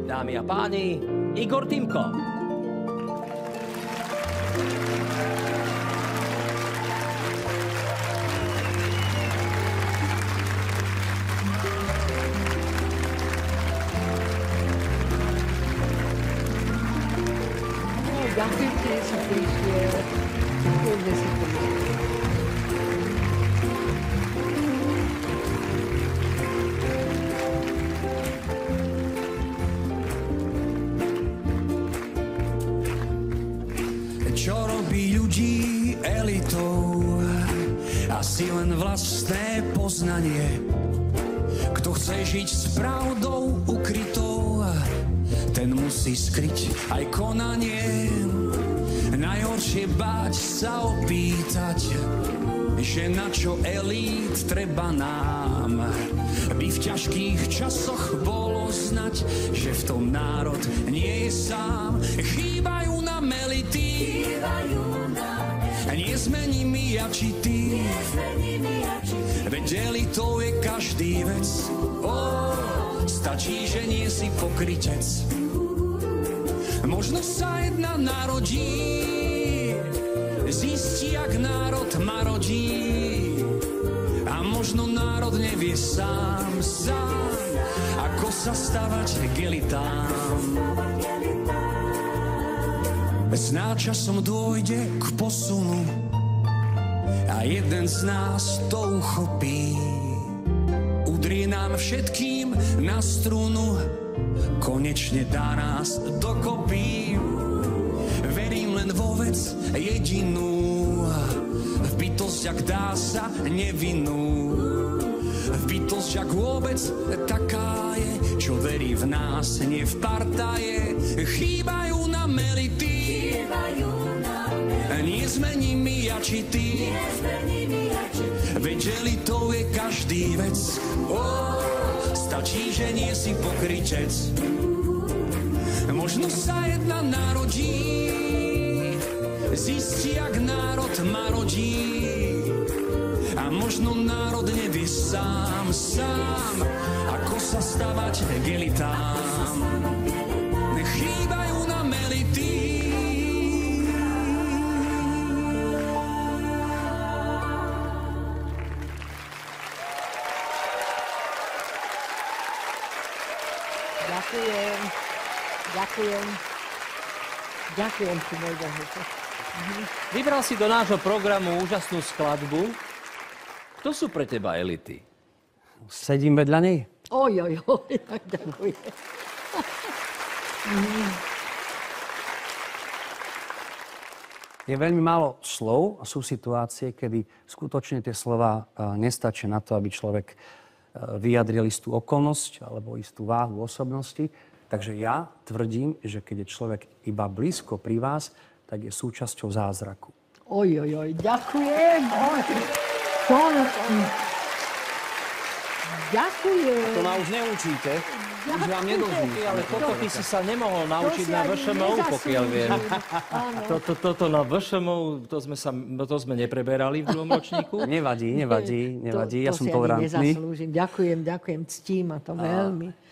Dámy a páni, Igor Timko. Ďakujem, že si prišiel. Ďakujem, že si prišiel. Čo robí ľudí elitou? Asi len vlastné poznanie. Kto chce žiť s pravdou ukrytou, ten musí skryť aj konanie. Najhoršie báť sa opýtať, že na čo elít treba nám. By v ťažkých časoch bolo znať, že v tom národ nie je sám. Chýbajú nám elity, nie sme nimi ja či ty. Veď elitou je každý vec. Stačí, že nie si pokrytec. Možno sa jedna narodí, zistí, jak národ marodí. A možno národ nevie sám, ako sa stavať k elitám. Snáď časom dôjde k posunu a jeden z nás to uchopí. Udrie nám všetkým na strunu, konečne dá nás dokopy. Verím len vo vec jedinú, v bytosť, ak dá sa nevinnú. V bytosť, ak vôbec taká je, čo verí v nás, nie v partaje. Chýbajú nám elity, nie sme nimi ja či ty. Veď elitou je každý vec. Stačí, že nie si pokrytec. Možno sa jedna narodí, zistí, jak národ marodí. A možno národ nevie sám, ako sa stavať k elitám. Chýbajú nám elity. Ďakujem. Ďakujem. Ďakujem ti, môj Bože. Vybral si do nášho programu úžasnú skladbu. Kto sú pre teba elity? Sedím vedľa nej. Oj, tak ďakujem. Je veľmi málo slov a sú situácie, kedy skutočne tie slova nestačia na to, aby človek vyjadril istú okolnosť alebo istú váhu osobnosti. Takže ja tvrdím, že keď je človek iba blízko pri vás, tak je súčasťou zázraku. Oj, ďakujem. Ďakujem. To ma už neučíte. Už vám nedlží. Ale toto ty si sa nemohol naučiť na VŠMU, pokiaľ viem. Toto na VŠMU, to sme nepreberali v druhom ročníku. Nevadí, ja som tolerantný. Ďakujem, ctím ma to veľmi.